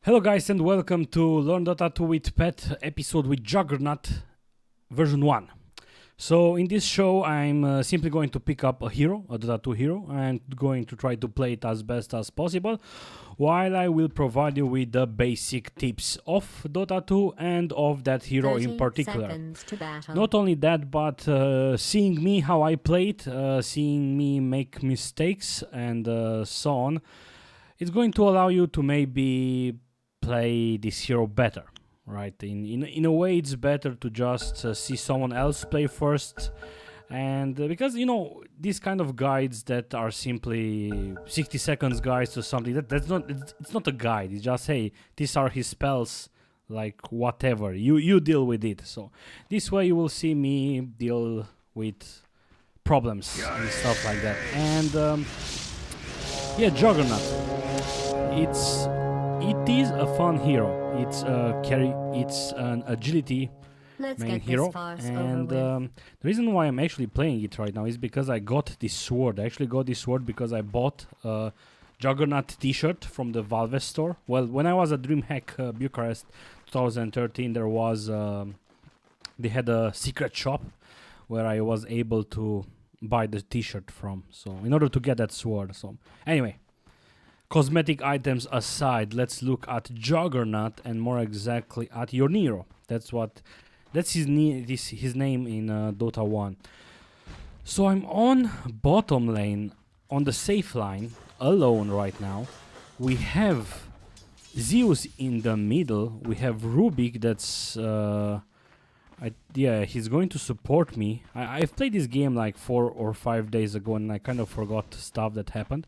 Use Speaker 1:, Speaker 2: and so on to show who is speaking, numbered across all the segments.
Speaker 1: Hello guys and welcome to Learn Dota 2 with Pet episode with Juggernaut version 1. So in this show I'm simply going to pick up a hero, a Dota 2 hero, and going to try to play it as best as possible, while I will provide you with the basic tips of Dota 2 and of that hero in particular. Not only that, but seeing me how I play it, seeing me make mistakes and so on, it's going to allow you to maybe play this hero better, right? In a way, it's better to just see someone else play first, and because these kind of guides that are simply 60 seconds guides or something, it's not a guide. It's just, hey, these are his spells, like whatever, you deal with it. So this way you will see me deal with problems and stuff like that. And yeah, Juggernaut, it is a fun hero. It's a carry. It's an agility main hero, and the reason why I'm actually playing it right now is because I got this sword. I actually got this sword because I bought a Juggernaut T-shirt from the Valve store. Well, when I was at DreamHack Bucharest 2013, there was they had a secret shop where I was able to buy the T-shirt from. So in order to get that sword. So anyway. Cosmetic items aside, let's look at Juggernaut and more exactly at your Nero. That's his name in Dota 1. So I'm on bottom lane, on the safe line, alone right now. We have Zeus in the middle. We have Rubik that's... yeah, he's going to support me. I've played this game like 4 or 5 days ago and I kind of forgot stuff that happened.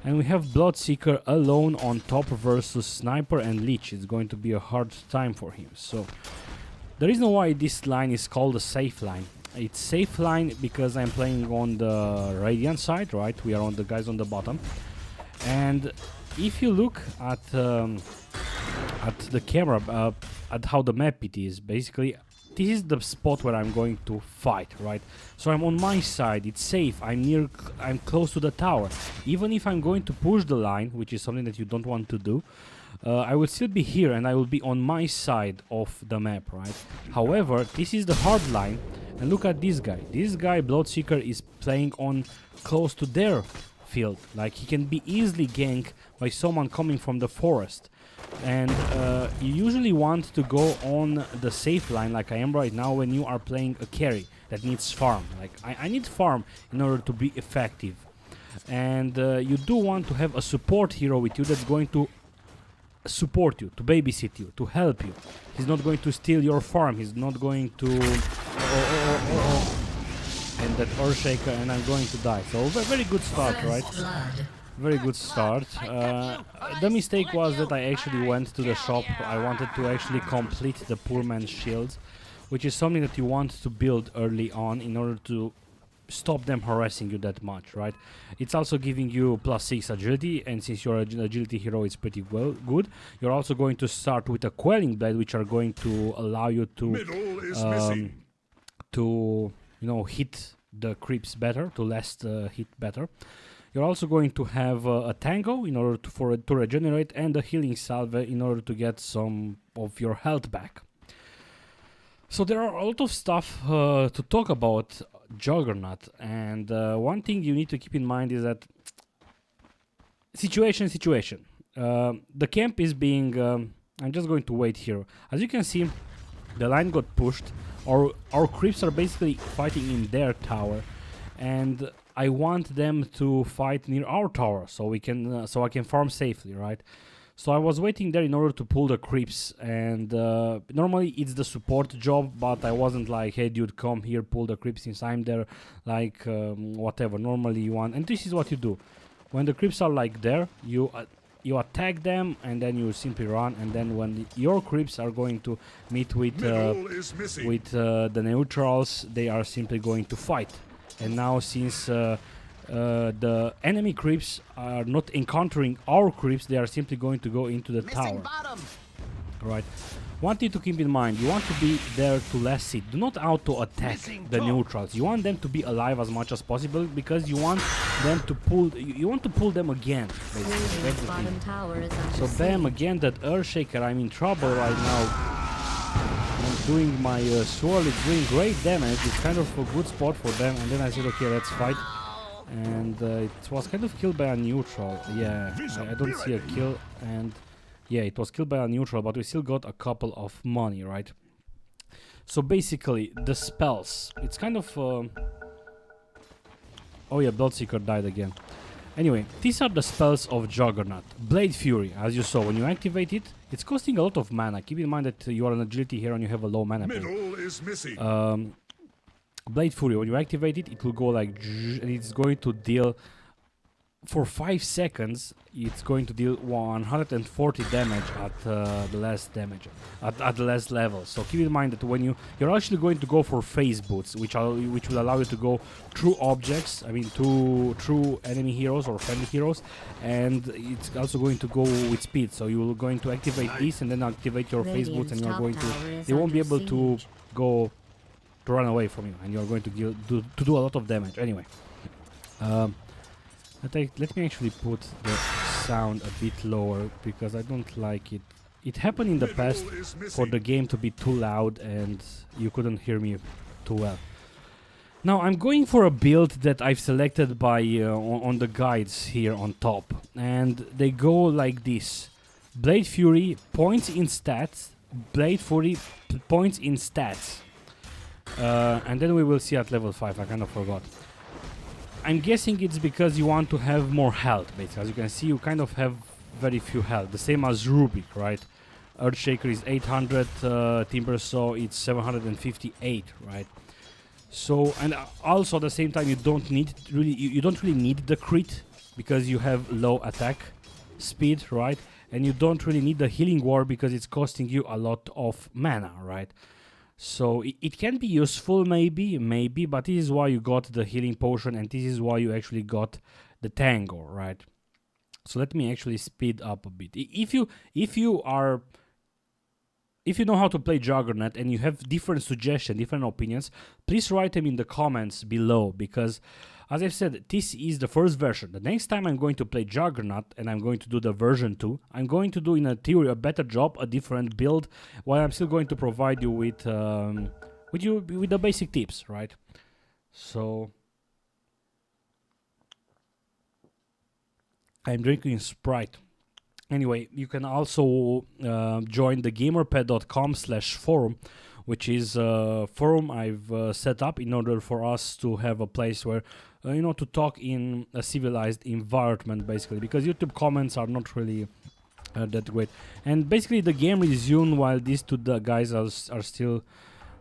Speaker 1: And we have Bloodseeker alone on top versus Sniper and Leech. It's going to be a hard time for him. So the reason why this line is called a safe line. It's safe line because I'm playing on the Radiant side, right? We are on the guys on the bottom. And if you look at the camera, at how the map it is, basically this is the spot where I'm going to fight, right? So I'm on my side, it's safe, I'm close to the tower. Even if I'm going to push the line, which is something that you don't want to do, I will still be here and I will be on my side of the map, right? However, this is the hard line, and look at this guy. This guy, Bloodseeker, is playing on close to their field. Like, he can be easily ganked by someone coming from the forest. And you usually want to go on the safe line like I am right now when you are playing a carry that needs farm. Like I need farm in order to be effective. And you do want to have a support hero with you that's going to support you, to babysit you, to help you. He's not going to steal your farm. He's not going to... And that Earthshaker, and I'm going to die. So very good start, right? Very good start. The mistake was that I actually went to the shop. I wanted to actually complete the poor man's shields, which is something that you want to build early on in order to stop them harassing you that much, right? It's also giving you +6 agility, and since your agility hero is pretty well good, you're also going to start with a Quelling Blade, which are going to allow you to hit the creeps better, to last hit better. You're also going to have a Tango in order to regenerate, and a Healing Salve in order to get some of your health back. So there are a lot of stuff to talk about Juggernaut, and one thing you need to keep in mind is that situation. The camp is being... I'm just going to wait here. As you can see, the line got pushed. Our creeps are basically fighting in their tower, and I want them to fight near our tower so we can so I can farm safely, right? So I was waiting there in order to pull the creeps, and normally it's the support job, but I wasn't like, hey dude, come here, pull the creeps since I'm there, like whatever. Normally you want, and this is what you do when the creeps are like there, you attack them and then you simply run, and then when your creeps are going to meet with the neutrals, they are simply going to fight. And now, since the enemy creeps are not encountering our creeps, they are simply going to go into the tower. Right. one thing to keep in mind, you want to be there to last hit. Do not auto-attack the neutrals. You want them to be alive as much as possible because you want them to pull, you want to pull them again, basically. So bam, again that Earthshaker, I'm in trouble right now. I'm doing my sword, it's doing great damage, it's kind of a good spot for them, and then I said okay, let's fight. And it was kind of killed by a neutral. Yeah, I don't see a kill, and yeah, it was killed by a neutral, but we still got a couple of money, right? So basically, the spells, it's kind of... oh yeah, Bloodseeker died again. Anyway, these are the spells of Juggernaut. Blade Fury, as you saw, when you activate it, it's costing a lot of mana. Keep in mind that you are an agility hero and you have a low mana pool.
Speaker 2: Middle is missing.
Speaker 1: Blade Fury, when you activate it, it will go like, and it's going to deal, for 5 seconds, it's going to deal 140 damage at the last damage, at the last level. So keep in mind that when you're actually going to go for phase boots, which will allow you to go through objects, I mean through enemy heroes or friendly heroes, and it's also going to go with speed. So you're going to activate this and then activate your phase boots, and you're going to, they won't be able to go to run away from you, and you're going to do a lot of damage. Anyway, let me actually put the sound a bit lower because I don't like it. It happened in the past for the game to be too loud and you couldn't hear me too well. Now I'm going for a build that I've selected by on the guides here on top, and they go like this: Blade Fury, points in stats, Blade Fury, points in stats. And then we will see at level 5, I kind of forgot. I'm guessing it's because you want to have more health, basically. As you can see, you kind of have very few health, the same as Rubik, right? Earthshaker is 800, Timber Saw it's 758, right? So, and also at the same time, you don't really need the crit because you have low attack speed, right? And you don't really need the healing ward because it's costing you a lot of mana, right? So it can be useful, maybe, but this is why you got the healing potion, and this is why you actually got the Tango, right? So let me actually speed up a bit. If you know how to play Juggernaut and you have different suggestions, different opinions, please write them in the comments below, because as I've said, this is the first version. The next time I'm going to play Juggernaut and I'm going to do the version 2, I'm going to do in a theory a better job, a different build, while I'm still going to provide you with the basic tips, right? So I'm drinking Sprite. Anyway, you can also join the GamerPET.com/forum, which is a forum I've set up in order for us to have a place where, to talk in a civilized environment, basically, because YouTube comments are not really that great. And basically the game resumed while these two guys are still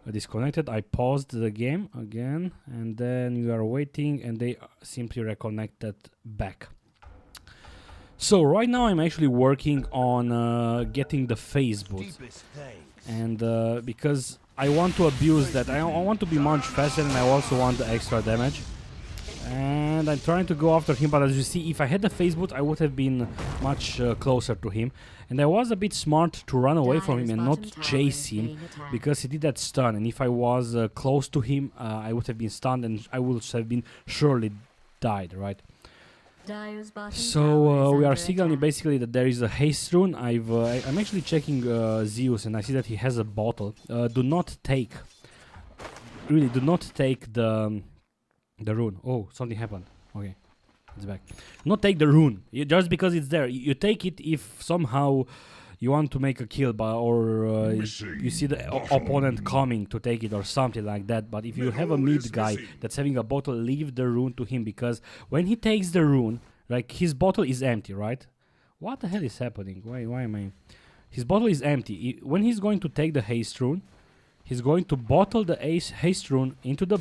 Speaker 1: disconnected. I paused the game again, and then we are waiting, and they simply reconnected back. So right now I'm actually working on getting the phase boost, and because I want to abuse that, I want to be much faster, and I also want the extra damage. And I'm trying to go after him, but as you see, if I had the phase boot, I would have been much closer to him. And I was a bit smart to run away from him and not chase him, because he did that stun. And if I was close to him, I would have been stunned, and I would have been surely died, right? So we are signaling basically that there is a haste rune. I'm actually checking Zeus, and I see that he has a bottle. Do not take the rune. Oh, something happened. Okay, it's back. Not take the rune just because it's there. You take it if somehow you want to make a kill, or you see the opponent coming to take it or something like that. But if you have a mid guy that's having a bottle, leave the rune to him, because when he takes the rune, like, his bottle is empty, right? What the hell is happening? Why am I... His bottle is empty. When he's going to take the haste rune, he's going to bottle the haste rune into the,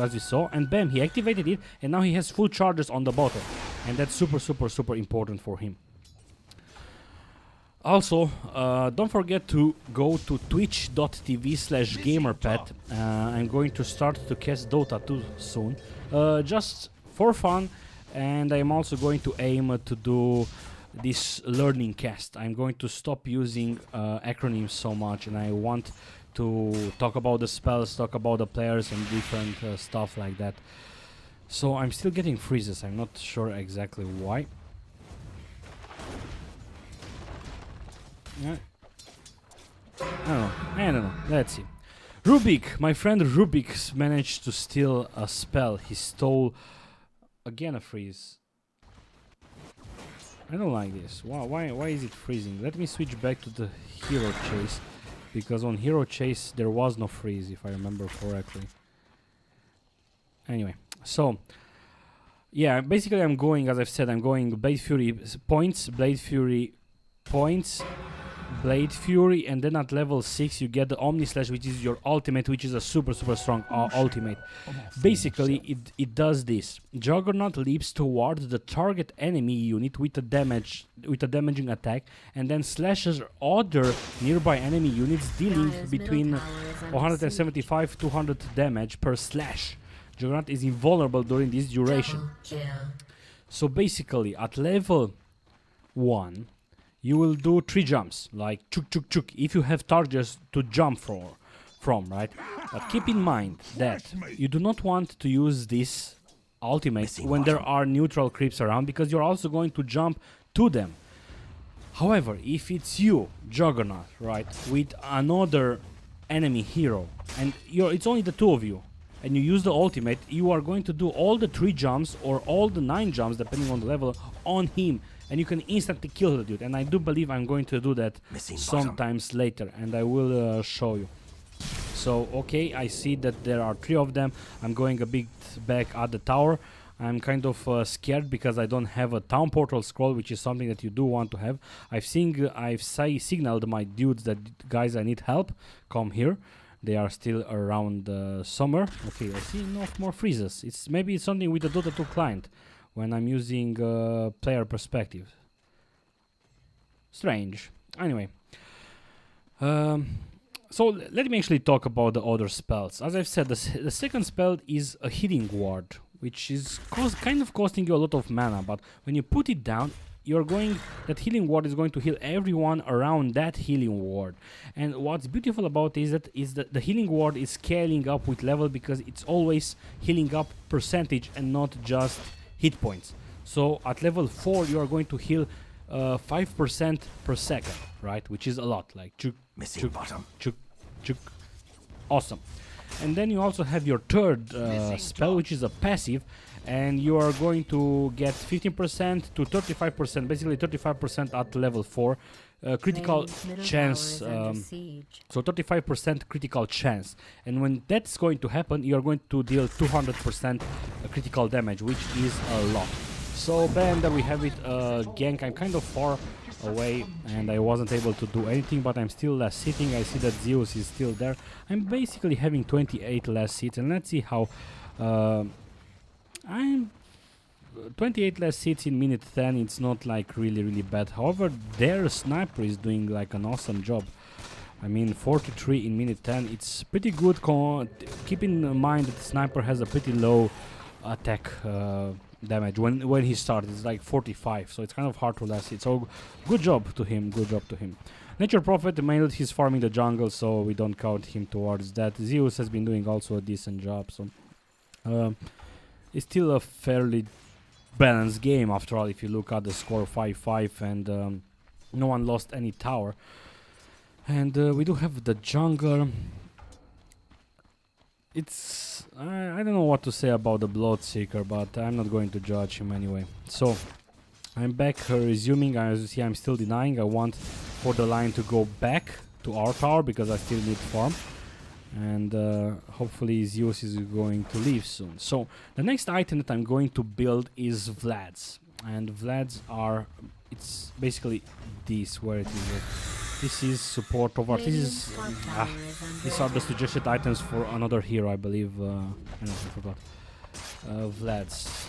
Speaker 1: as you saw, and bam, he activated it, and now he has full charges on the bottle. And that's super, super, super important for him. Also, don't forget to go to twitch.tv/GamerPET. I'm going to start to cast Dota 2 soon, just for fun, and I'm also going to aim to do this learning cast. I'm going to stop using acronyms so much, and I want to talk about the spells, talk about the players and different stuff like that. So I'm still getting freezes. I'm not sure exactly why. I don't know. Let's see. Rubik, my friend Rubik managed to steal a spell. He stole again a freeze. I don't like this. Wow, why is it freezing? Let me switch back to the hero chase, because on hero chase there was no freeze, if I remember correctly. Anyway, so yeah, basically I'm going, as I've said, I'm going Blade Fury points, Blade Fury points, Blade Fury, and then at level 6 you get the Omni Slash, which is your ultimate, which is a super strong ultimate. Basically it does this. Juggernaut leaps towards the target enemy unit with a damaging attack, and then slashes other nearby enemy units, dealing between 175 to 200 damage per slash. Juggernaut is invulnerable during this duration. So basically at level 1 you will do 3 jumps, like chuk chuk chuk, if you have targets to jump from, right? But keep in mind that you do not want to use this ultimate when there are neutral creeps around, because you're also going to jump to them. However, if it's you, Juggernaut, right, with another enemy hero, and it's only the 2 of you, and you use the ultimate, you are going to do all the 3 jumps or all the 9 jumps, depending on the level, on him. And you can instantly kill the dude, and I do believe I'm going to do that sometimes later, and I will show you. So okay, I see that there are 3 of them. I'm going a bit back at the tower. I'm kind of scared because I don't have a town portal scroll, which is something that you do want to have. I've signaled my dudes that, guys, I need help, come here. They are still around summer. Okay, I see no more freezes. Maybe it's something with the Dota 2 client when I'm using player perspective. Strange. Anyway, so let me actually talk about the other spells. As I've said, the second spell is a healing ward, which is kind of costing you a lot of mana, but when you put it down, that healing ward is going to heal everyone around that healing ward. And what's beautiful about it is that the healing ward is scaling up with level, because it's always healing up percentage and not just hit points. So at level 4 you are going to heal 5% per second, right? Which is a lot, like chuk, chuk, chuk, chuk. Awesome. And then you also have your third spell, which is a passive, and you are going to get 15% to 35%, basically 35% at level 4. Critical chance, so 35% critical chance, and when that's going to happen, you are going to deal 200% critical damage, which is a lot. So bam, there we have it. Gank, I'm kind of far away and I wasn't able to do anything, but I'm still last sitting. I see that Zeus is still there. I'm basically having 28 last seats, and let's see how I'm 28 less hits in minute 10. It's not like really bad. However, their sniper is doing like an awesome job. I mean, 43 in minute 10, it's pretty good. Keep in mind that the sniper has a pretty low attack damage when he starts. It's like 45, so it's kind of hard to last hit. So good job to him, Nature Prophet, mainly he's farming the jungle, so we don't count him towards that. Zeus has been doing also a decent job, so it's still a fairly balanced game after all. If you look at the score, 5-5, and no one lost any tower. And we do have the jungle. I don't know what to say about the Bloodseeker, but I'm not going to judge him anyway. So I'm back resuming. As you see, I'm still denying. I want for the line to go back to our tower because I still need farm. And hopefully Zeus is going to leave soon. So the next item that I'm going to build is Vlads. And Vlads are, it's basically this, where it is. This is support over. These are the suggested items for another hero, I believe. I forgot. Vlads.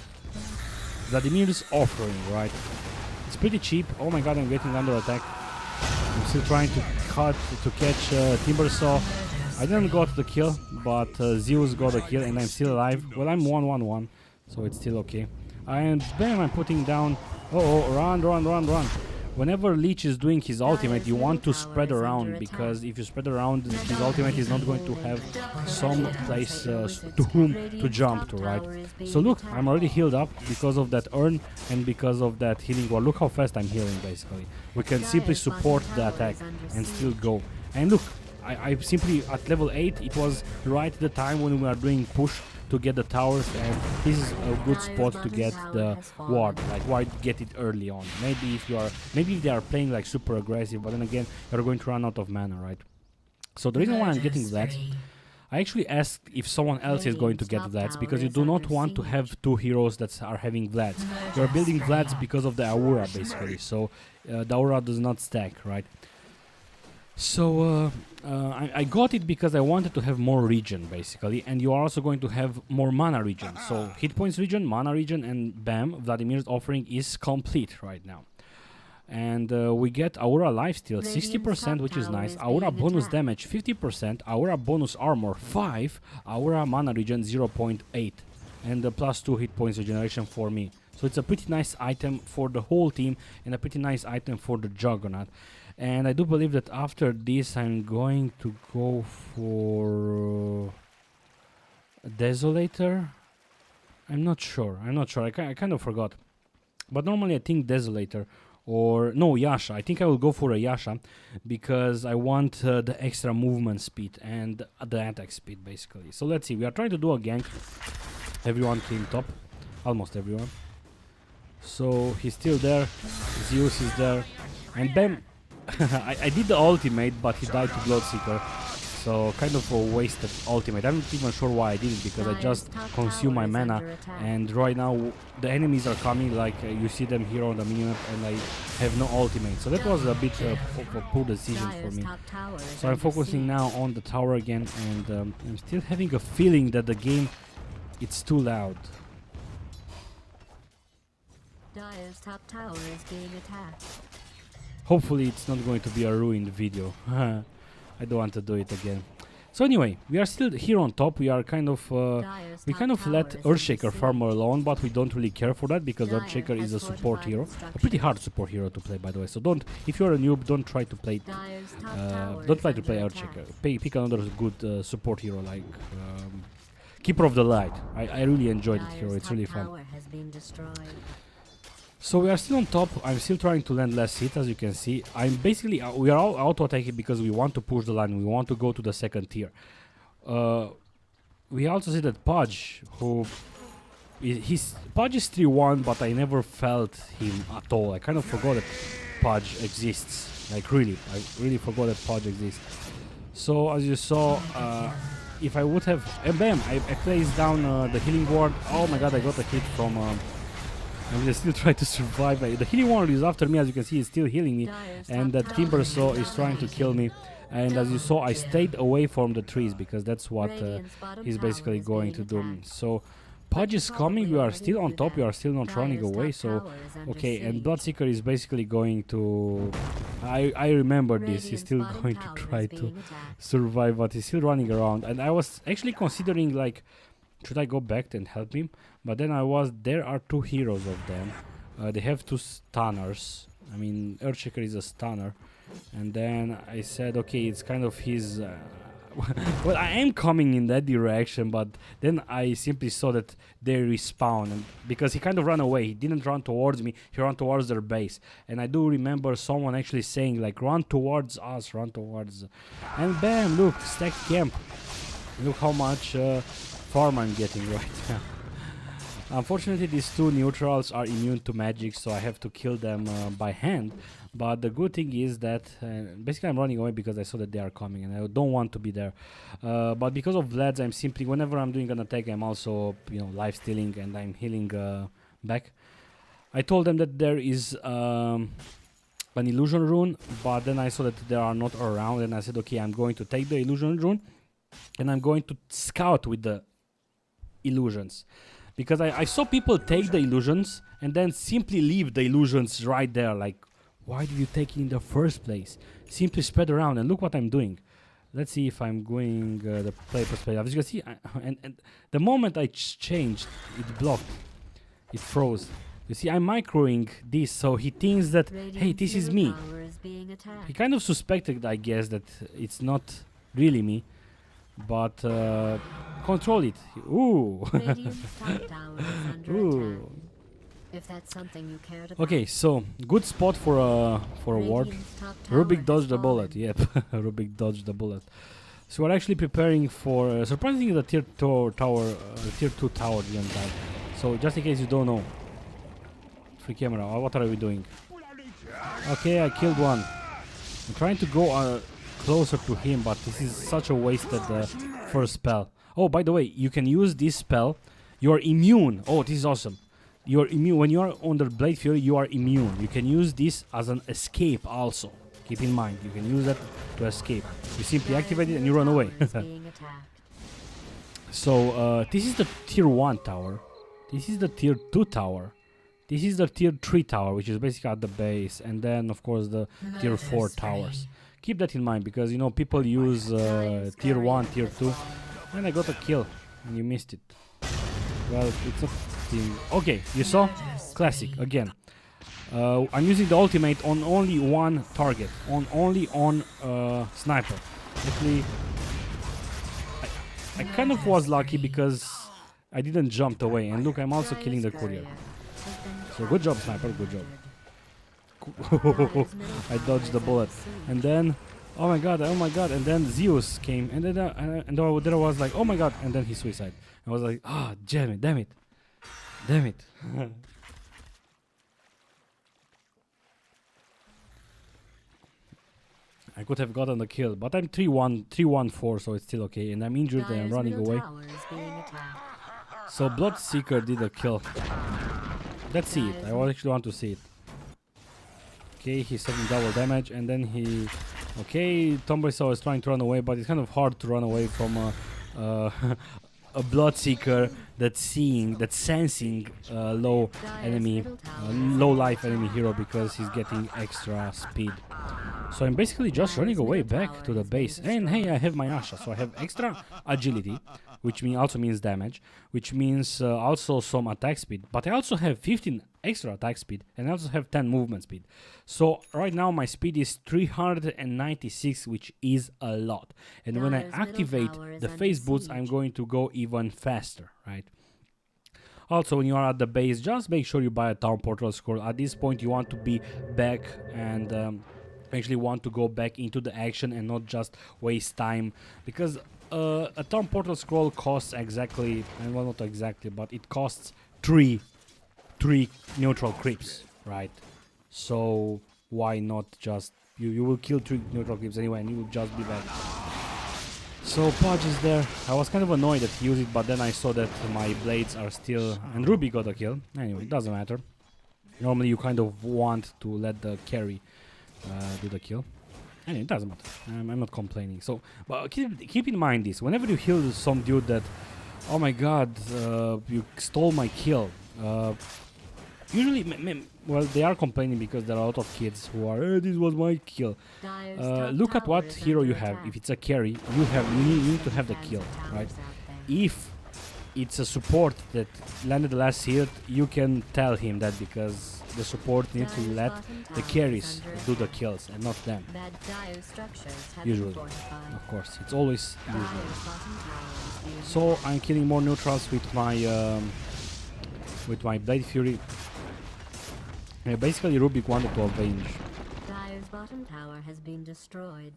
Speaker 1: Vladimir's offering, right? It's pretty cheap. Oh my god, I'm getting under attack. I'm still trying to catch Timbersaw. I didn't got the kill, but Zeus got a kill and I'm still alive. Well, I'm 1-1-1, so it's still okay. And bam, I'm putting down Oh, run. Whenever Leech is doing his ultimate, you want to spread around, because if you spread around, his ultimate is not going to have some place to whom to jump to, right? So look, I'm already healed up because of that urn and because of that healing wall. Look how fast I'm healing, basically. We can simply support the attack and still go. And look, I simply, at level 8, it was right the time when we were doing push to get the towers, and this is a good spot to get the ward. Like, why get it early on? Maybe if they are playing like super aggressive, but then again, you're going to run out of mana, right? So the reason why I'm getting Vlads, I actually asked if someone else is going to get Vlads, because you do not want to have two heroes that are having Vlads. You're building Vlads because of the Aura, basically, so the Aura does not stack, right? So I got it because I wanted to have more regen, basically, and you are also going to have more mana regen. So hit points regen, mana regen, and bam, Vladimir's offering is complete right now. And we get Aura lifesteal 60%, which is nice. Aura bonus damage 50%. Aura bonus armor 5. Aura mana regen 0.8. And +2 hit points regeneration for me. So it's a pretty nice item for the whole team and a pretty nice item for the Juggernaut. And I do believe that after this I'm going to go for Desolator. I'm not sure. I kind of forgot. But normally I think Desolator. Or no, Yasha. I think I will go for a Yasha because I want the extra movement speed and the attack speed, basically. So let's see. We are trying to do a gank. Everyone came top. Almost everyone. So he's still there. Zeus is there. And bam! I did the ultimate, but he died to Bloodseeker. So kind of a wasted ultimate. I'm not even sure why I did it, because I just consumed my mana, and right now the enemies are coming, like you see them here on the minimap, and I have no ultimate. So that was a bit of a poor decision for me. So I'm focusing now on the tower again, and I'm still having a feeling that the game, it's too loud.
Speaker 2: Dire's top tower is being attacked.
Speaker 1: Hopefully it's not going to be a ruined video. I don't want to do it again. So anyway, we are still here on top. We are kind of let Earthshaker farm alone, but we don't really care for that because Earthshaker is a support hero, a pretty hard support hero to play, by the way. So don't, if you're a noob, don't try to play Earthshaker. Pick another good support hero like Keeper of the Light. I really enjoyed it hero. It's really fun. So we are still on top. I'm still trying to land less hit, as you can see. I'm basically, we are all auto-attacking because we want to push the line. We want to go to the second tier. We also see that Pudge, Pudge is 3-1, but I never felt him at all. I kind of forgot that Pudge exists. Like really, I really forgot that Pudge exists. So as you saw, if I would have, and bam, I placed down the healing ward. Oh my god, I got a hit from... I will still try to survive. The healing ward is after me, as you can see, he's still healing me. And that Timber Saw is trying to kill me. And as you saw, I stayed away from the trees because that's what he's basically going to do. So Pudge is coming, we are still on top, we are still not running away. So, okay, and Bloodseeker is basically going to... I remember this, he's still going to try to survive, but he's still running around. And I was actually considering, like, should I go back and help him? But then there are two heroes of them. They have two stunners. I mean, Earthshaker is a stunner. And then I said, okay, it's kind of his... well, I am coming in that direction, but then I simply saw that they respawn. And because he kind of ran away. He didn't run towards me, he ran towards their base. And I do remember someone actually saying, like, run towards us, run towards... And bam, look, stacked camp. Look how much... farm I'm getting right now. Unfortunately, these two neutrals are immune to magic, so I have to kill them by hand. But the good thing is that basically I'm running away because I saw that they are coming and I don't want to be there. But because of Vlads, I'm simply, whenever I'm doing an attack, I'm also, life stealing and I'm healing back. I told them that there is an illusion rune, but then I saw that they are not around, and I said, okay, I'm going to take the illusion rune and I'm going to scout with the illusions, because I saw people take the illusions and then simply leave the illusions right there. Like, why did you take it in the first place? Simply spread around, and look what I'm doing. Let's see if I'm going the play perspective. As you can see, and the moment I changed, it blocked, it froze. You see, I'm microing this, so he thinks that, hey, this is me. He kind of suspected, I guess, that it's not really me, but control it. Ooh. Ooh.
Speaker 2: If that's something you cared about.
Speaker 1: Okay, so good spot for a ward. Rubik dodged the bullet. Yep, Rubik dodged the bullet. So we're actually preparing for surprisingly the tier 2 tower. Tier 2 tower didn't die. So just in case you don't know, free camera. What are we doing? Okay, I killed one. I'm trying to go closer to him, but this is such a wasted first spell. Oh, by the way, you can use this spell. You're immune. Oh, this is awesome. You're immune when you are under Blade Fury. You are immune. You can use this as an escape also. Keep in mind, you can use that to escape. You simply activate it and you run away. So this is the tier 1 tower. This is the tier 2 tower. This is the tier 3 tower, which is basically at the base, and then of course the tier 4 towers. Keep that in mind because you know people use tier 1, tier 2, and I got a kill and you missed it. Well, it's a thing. Okay, you saw? Classic again. I'm using the ultimate on only one target, only on sniper. Actually, I kind of was lucky because I didn't jump away. And look, I'm also killing the courier. So good job, sniper. Good job. I dodged the bullet, and then, oh my god, and then Zeus came, and then and there was like, oh my god, and then he suicide. I was like, ah, damn it. I could have gotten the kill, but I'm 3-1-4, so it's still okay, and I'm injured and I'm running away. So Bloodseeker did a kill. Let's see it. I actually want to see it. Okay, he's taking double damage, and then he... Okay, Tomboy Saw is trying to run away, but it's kind of hard to run away from a Bloodseeker that's sensing low life enemy hero because he's getting extra speed. So I'm basically just running away back to the base. And hey, I have my Asha, so I have extra agility, which also means damage, which means also some attack speed. But I also have 15 extra attack speed, and I also have 10 movement speed. So right now my speed is 396, which is a lot. And when I activate the phase boots, I'm going to go even faster, right? Also, when you are at the base, just make sure you buy a town portal scroll. At this point, you want to be back and actually want to go back into the action and not just waste time, because a town portal scroll costs exactly, and well, not exactly, but it costs three neutral creeps, right? So why not just you will kill 3 neutral creeps anyway, and you will just be back. So Pudge is there. I was kind of annoyed that he used it, but then I saw that my blades are still, and Ruby got a kill. Anyway, it doesn't matter. Normally you kind of want to let the carry do the kill. And it doesn't matter. I'm not complaining. So, but keep in mind this. Whenever you heal some dude that, oh my god, you stole my kill. Usually, well, they are complaining because there are a lot of kids who are, this was my kill. Look at what hero you have. If it's a carry, you need to have the kill, right? If it's a support that landed the last hit, you can tell him that because the support needs to let the carries do the kills and not them. Usually, of course, it's always usually. So I'm killing more neutrals with my Blade Fury. Basically, Rubik wanted to avenge.
Speaker 2: Dire's bottom tower has been destroyed.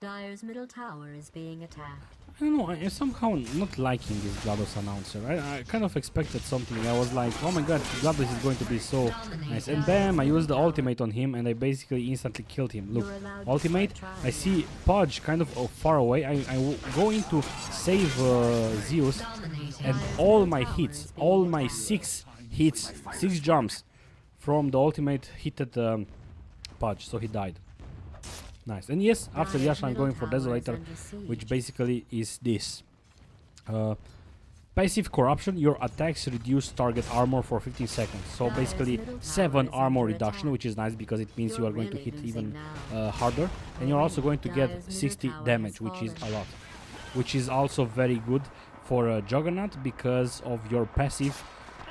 Speaker 2: Dire's middle tower is being attacked.
Speaker 1: I don't know, I'm somehow not liking this GLaDOS announcer. I kind of expected something. I was like, oh my god, GLaDOS is going to be so nice. And bam, I used the ultimate on him and I basically instantly killed him. Look, ultimate, I see Pudge kind of far away. I go in to save Zeus, and all my hits, all my 6 hits, 6 jumps from the ultimate hit at Pudge, so he died. Nice. And yes, after Yasha I'm going for Desolator, which basically is this. Passive Corruption, your attacks reduce target armor for 15 seconds. So basically 7 armor reduction, which is nice because it means you are going to hit even harder. And you're also going to get 60 damage, which is a lot. Which is also very good for a Juggernaut because of your passive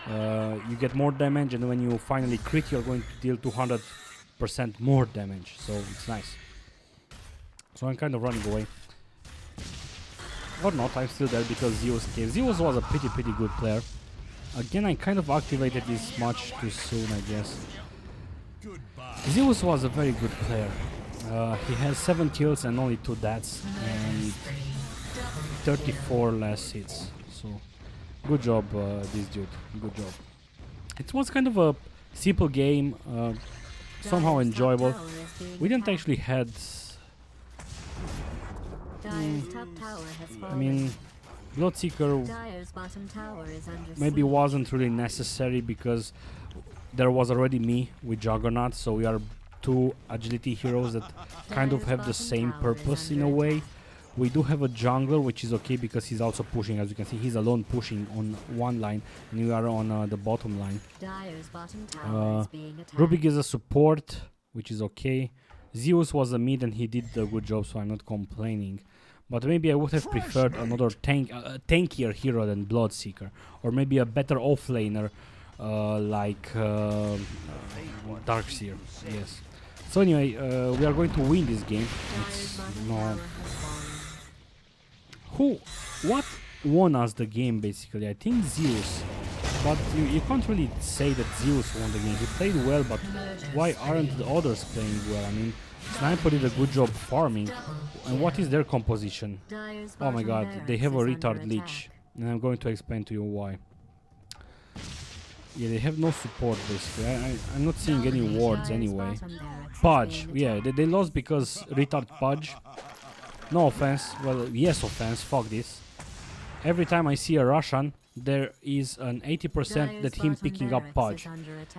Speaker 1: you get more damage, and when you finally crit, you're going to deal 200% more damage. So it's nice. So I'm kind of running away. Or not, I'm still there because Zeus came. Zeus was a pretty good player. Again, I kind of activated this much too soon, I guess. Zeus was a very good player. He has 7 kills and only 2 deaths and 34 less hits. So good job, this dude. Good job. It was kind of a simple game, somehow enjoyable. We didn't actually had. I mean, Bloodseeker maybe wasn't really necessary because there was already me with Juggernaut, so we are 2 agility heroes that kind of have the same purpose in a way. We do have a jungler, which is okay because he's also pushing. As you can see, he's alone pushing on one line, and we are on the bottom line. Rubik is a support, which is okay. Zeus was a mid and he did a good job, so I'm not complaining. But maybe I would have preferred another tankier hero than Bloodseeker, or maybe a better offlaner like Darkseer. Yes. So anyway, we are going to win this game. What won us the game basically? I think Zeus. But you can't really say that Zeus won the game. He played well, but why aren't the others playing well? I mean, Sniper did a good job farming. And what is their composition? Oh my god, they have a retard leech. And I'm going to explain to you why. Yeah, they have no support basically. I'm not seeing any wards anyway. Pudge, yeah, they lost because retard Pudge. No offense, well, yes offense, fuck this. Every time I see a Russian, there is an 80% that him picking up Pudge.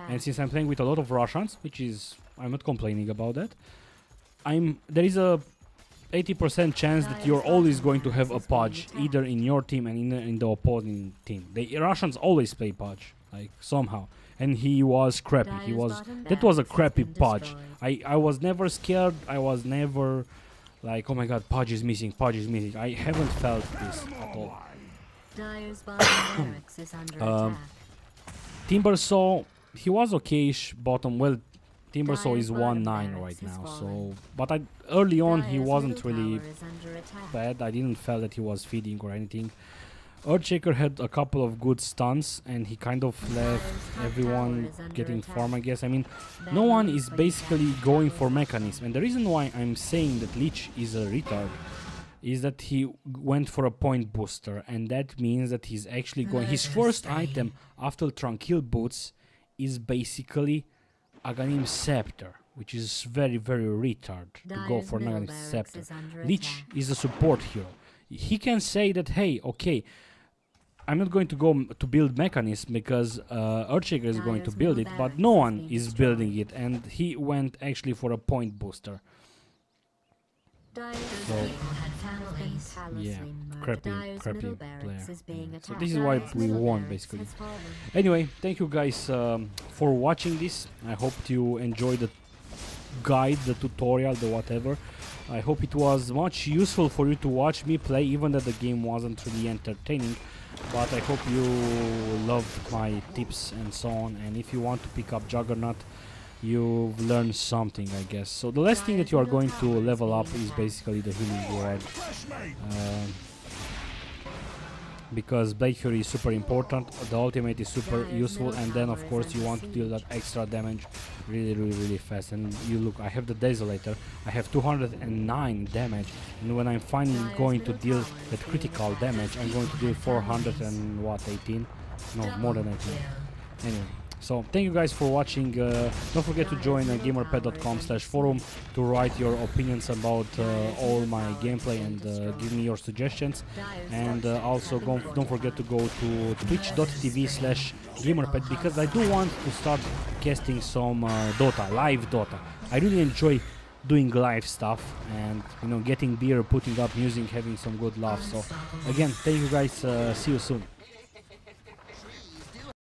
Speaker 1: And since I'm playing with a lot of Russians, which is, I'm not complaining about that, there is a 80% chance that you're always going to have a Pudge, either in your team and in the opposing team. The Russians always play Pudge, like somehow. And he was crappy. That was a crappy Pudge. I was never scared. I was never like, oh my god, Pudge is missing, Pudge is missing. I haven't felt this at all. Timbersaw, he was okayish bottom. Well, Timbersaw is 1-9 right now, so but early on he wasn't really bad. I didn't feel that he was feeding or anything. Earthshaker had a couple of good stunts and he kind of left everyone getting farm, I guess. I mean, no one is basically going for mechanism, and the reason why I'm saying that Lich is a retard is that he went for a point booster, and that means that he's actually going. His first item after Tranquil Boots is basically Aghanim Scepter, which is very retard to go for Aghanim Scepter. Lich is a support hero. He can say that, hey, okay, I'm not going to go to build mechanism because Earthshaker is going to build it, but no one is building it, and he went actually for a point booster. So, yeah, crappy player. So this is why we won basically. Anyway, thank you guys for watching this. I hope you enjoyed the guide, the tutorial, the whatever. I hope it was much useful for you to watch me play, even that the game wasn't really entertaining. But I hope you loved my tips and so on, and if you want to pick up Juggernaut, you've learned something, I guess. So the last thing that you are going to level up is basically the healing word, because Blade Fury is super important, the ultimate is super useful, and then of course you want to deal that extra damage really fast. And you look, I have the Desolator, I have 209 damage, and when I'm finally going to deal that critical damage, I'm going to deal 418, no, more than 18. Anyway, so thank you guys for watching. Don't forget to join GamerPET.com/forum to write your opinions about all my gameplay and give me your suggestions. And also don't forget to go to twitch.tv/GamerPET, because I do want to start casting some Dota, live Dota. I really enjoy doing live stuff and, you know, getting beer, putting up music, having some good laughs. So again, thank you guys. See you soon.